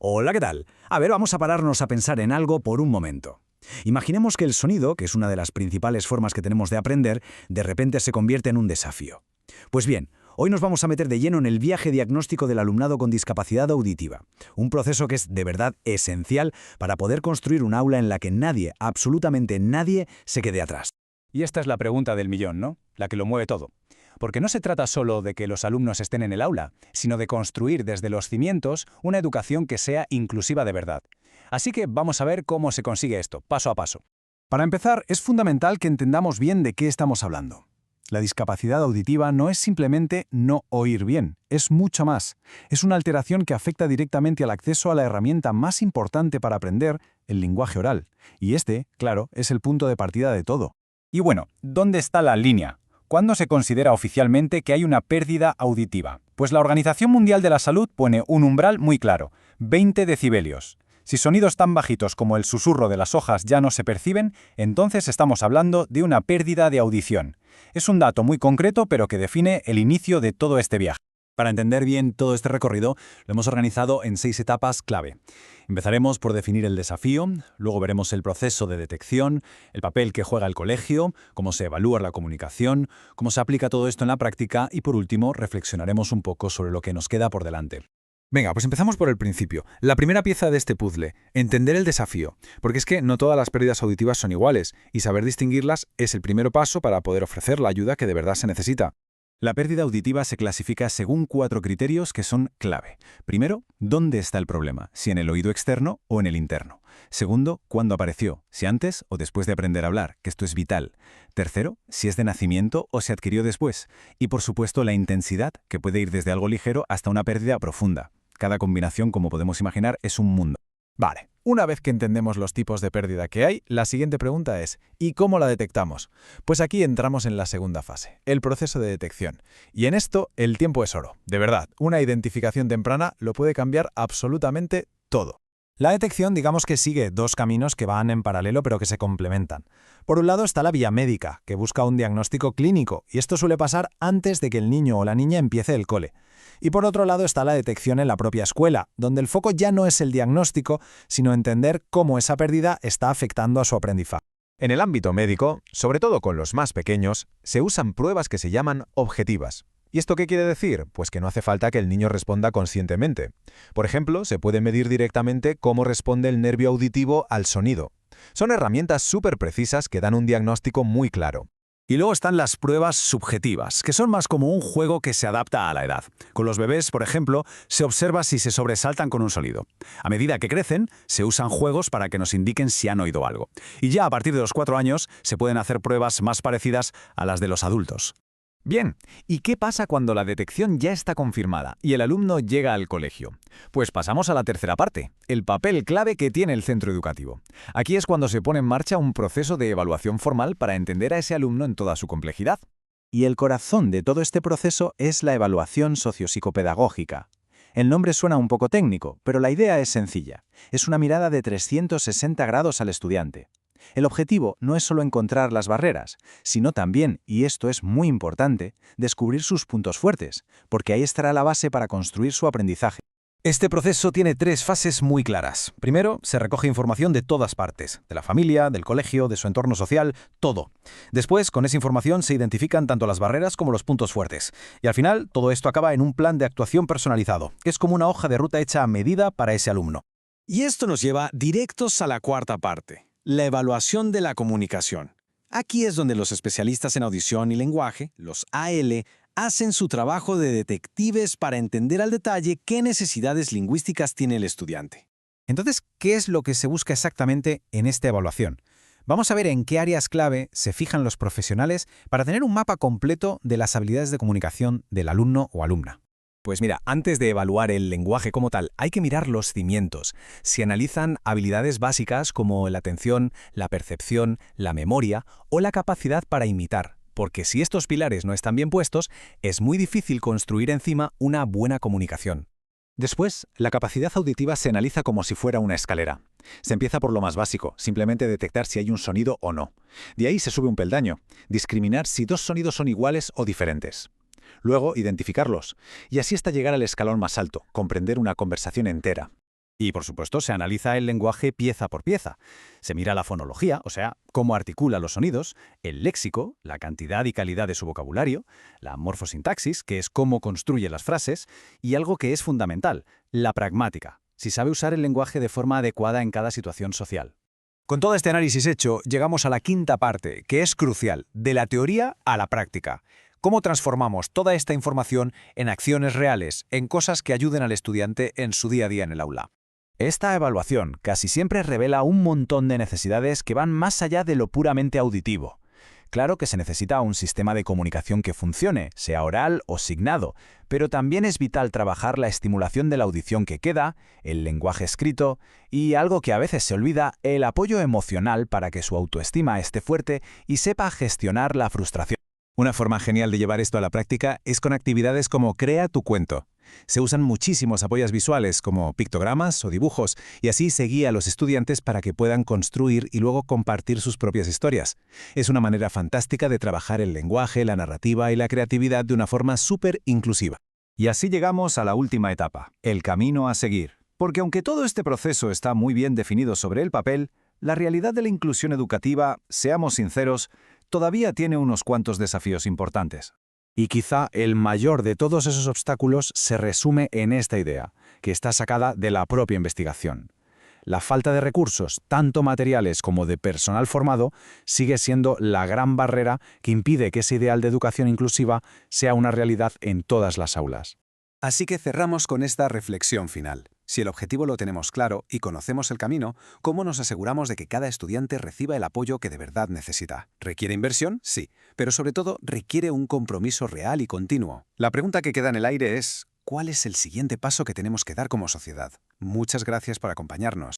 Hola, ¿qué tal? A ver, vamos a pararnos a pensar en algo por un momento. Imaginemos que el sonido, que es una de las principales formas que tenemos de aprender, de repente se convierte en un desafío. Pues bien, hoy nos vamos a meter de lleno en el viaje diagnóstico del alumnado con discapacidad auditiva, un proceso que es de verdad esencial para poder construir un aula en la que nadie, absolutamente nadie, se quede atrás. Y esta es la pregunta del millón, ¿no? La que lo mueve todo. Porque no se trata solo de que los alumnos estén en el aula, sino de construir desde los cimientos una educación que sea inclusiva de verdad. Así que vamos a ver cómo se consigue esto, paso a paso. Para empezar, es fundamental que entendamos bien de qué estamos hablando. La discapacidad auditiva no es simplemente no oír bien, es mucho más. Es una alteración que afecta directamente al acceso a la herramienta más importante para aprender, el lenguaje oral. Y este, claro, es el punto de partida de todo. Y bueno, ¿dónde está la línea? ¿Cuándo se considera oficialmente que hay una pérdida auditiva? Pues la Organización Mundial de la Salud pone un umbral muy claro, 20 decibelios. Si sonidos tan bajitos como el susurro de las hojas ya no se perciben, entonces estamos hablando de una pérdida de audición. Es un dato muy concreto, pero que define el inicio de todo este viaje. Para entender bien todo este recorrido, lo hemos organizado en 6 etapas clave. Empezaremos por definir el desafío, luego veremos el proceso de detección, el papel que juega el colegio, cómo se evalúa la comunicación, cómo se aplica todo esto en la práctica y, por último, reflexionaremos un poco sobre lo que nos queda por delante. Venga, pues empezamos por el principio. La primera pieza de este puzzle, entender el desafío. Porque es que no todas las pérdidas auditivas son iguales, y saber distinguirlas es el primer paso para poder ofrecer la ayuda que de verdad se necesita. La pérdida auditiva se clasifica según 4 criterios que son clave. Primero, ¿dónde está el problema? Si en el oído externo o en el interno. Segundo, ¿cuándo apareció? Si antes o después de aprender a hablar, que esto es vital. Tercero, si es de nacimiento o se adquirió después. Y por supuesto, la intensidad, que puede ir desde algo ligero hasta una pérdida profunda. Cada combinación, como podemos imaginar, es un mundo. Vale, una vez que entendemos los tipos de pérdida que hay, la siguiente pregunta es ¿y cómo la detectamos? Pues aquí entramos en la segunda fase, el proceso de detección. Y en esto el tiempo es oro. De verdad, una identificación temprana lo puede cambiar absolutamente todo. La detección, digamos que sigue 2 caminos que van en paralelo pero que se complementan. Por un lado está la vía médica, que busca un diagnóstico clínico, y esto suele pasar antes de que el niño o la niña empiece el cole. Y por otro lado está la detección en la propia escuela, donde el foco ya no es el diagnóstico, sino entender cómo esa pérdida está afectando a su aprendizaje. En el ámbito médico, sobre todo con los más pequeños, se usan pruebas que se llaman objetivas. ¿Y esto qué quiere decir? Pues que no hace falta que el niño responda conscientemente. Por ejemplo, se puede medir directamente cómo responde el nervio auditivo al sonido. Son herramientas súper precisas que dan un diagnóstico muy claro. Y luego están las pruebas subjetivas, que son más como un juego que se adapta a la edad. Con los bebés, por ejemplo, se observa si se sobresaltan con un sonido. A medida que crecen, se usan juegos para que nos indiquen si han oído algo. Y ya a partir de los 4 años, se pueden hacer pruebas más parecidas a las de los adultos. Bien, ¿y qué pasa cuando la detección ya está confirmada y el alumno llega al colegio? Pues pasamos a la tercera parte, el papel clave que tiene el centro educativo. Aquí es cuando se pone en marcha un proceso de evaluación formal para entender a ese alumno en toda su complejidad. Y el corazón de todo este proceso es la evaluación sociopsicopedagógica. El nombre suena un poco técnico, pero la idea es sencilla. Es una mirada de 360 grados al estudiante. El objetivo no es solo encontrar las barreras, sino también, y esto es muy importante, descubrir sus puntos fuertes, porque ahí estará la base para construir su aprendizaje. Este proceso tiene 3 fases muy claras. Primero, se recoge información de todas partes, de la familia, del colegio, de su entorno social, todo. Después, con esa información se identifican tanto las barreras como los puntos fuertes. Y al final, todo esto acaba en un plan de actuación personalizado, que es como una hoja de ruta hecha a medida para ese alumno. Y esto nos lleva directos a la cuarta parte, la evaluación de la comunicación. Aquí es donde los especialistas en audición y lenguaje, los AL, hacen su trabajo de detectives para entender al detalle qué necesidades lingüísticas tiene el estudiante. Entonces, ¿qué es lo que se busca exactamente en esta evaluación? Vamos a ver en qué áreas clave se fijan los profesionales para tener un mapa completo de las habilidades de comunicación del alumno o alumna. Pues mira, antes de evaluar el lenguaje como tal, hay que mirar los cimientos. Se analizan habilidades básicas como la atención, la percepción, la memoria o la capacidad para imitar, porque si estos pilares no están bien puestos, es muy difícil construir encima una buena comunicación. Después, la capacidad auditiva se analiza como si fuera una escalera. Se empieza por lo más básico, simplemente detectar si hay un sonido o no. De ahí se sube un peldaño, discriminar si 2 sonidos son iguales o diferentes. Luego, identificarlos, y así hasta llegar al escalón más alto, comprender una conversación entera. Y, por supuesto, se analiza el lenguaje pieza por pieza. Se mira la fonología, o sea, cómo articula los sonidos, el léxico, la cantidad y calidad de su vocabulario, la morfosintaxis, que es cómo construye las frases, y algo que es fundamental, la pragmática, si sabe usar el lenguaje de forma adecuada en cada situación social. Con todo este análisis hecho, llegamos a la quinta parte, que es crucial, de la teoría a la práctica. ¿Cómo transformamos toda esta información en acciones reales, en cosas que ayuden al estudiante en su día a día en el aula? Esta evaluación casi siempre revela un montón de necesidades que van más allá de lo puramente auditivo. Claro que se necesita un sistema de comunicación que funcione, sea oral o signado, pero también es vital trabajar la estimulación de la audición que queda, el lenguaje escrito y, algo que a veces se olvida, el apoyo emocional para que su autoestima esté fuerte y sepa gestionar la frustración. Una forma genial de llevar esto a la práctica es con actividades como Crea tu cuento. Se usan muchísimos apoyos visuales como pictogramas o dibujos y así se guía a los estudiantes para que puedan construir y luego compartir sus propias historias. Es una manera fantástica de trabajar el lenguaje, la narrativa y la creatividad de una forma súper inclusiva. Y así llegamos a la última etapa, el camino a seguir. Porque aunque todo este proceso está muy bien definido sobre el papel, la realidad de la inclusión educativa, seamos sinceros, todavía tiene unos cuantos desafíos importantes. Y quizá el mayor de todos esos obstáculos se resume en esta idea, que está sacada de la propia investigación. La falta de recursos, tanto materiales como de personal formado, sigue siendo la gran barrera que impide que ese ideal de educación inclusiva sea una realidad en todas las aulas. Así que cerramos con esta reflexión final. Si el objetivo lo tenemos claro y conocemos el camino, ¿cómo nos aseguramos de que cada estudiante reciba el apoyo que de verdad necesita? ¿Requiere inversión? Sí, pero sobre todo requiere un compromiso real y continuo. La pregunta que queda en el aire es, ¿cuál es el siguiente paso que tenemos que dar como sociedad? Muchas gracias por acompañarnos.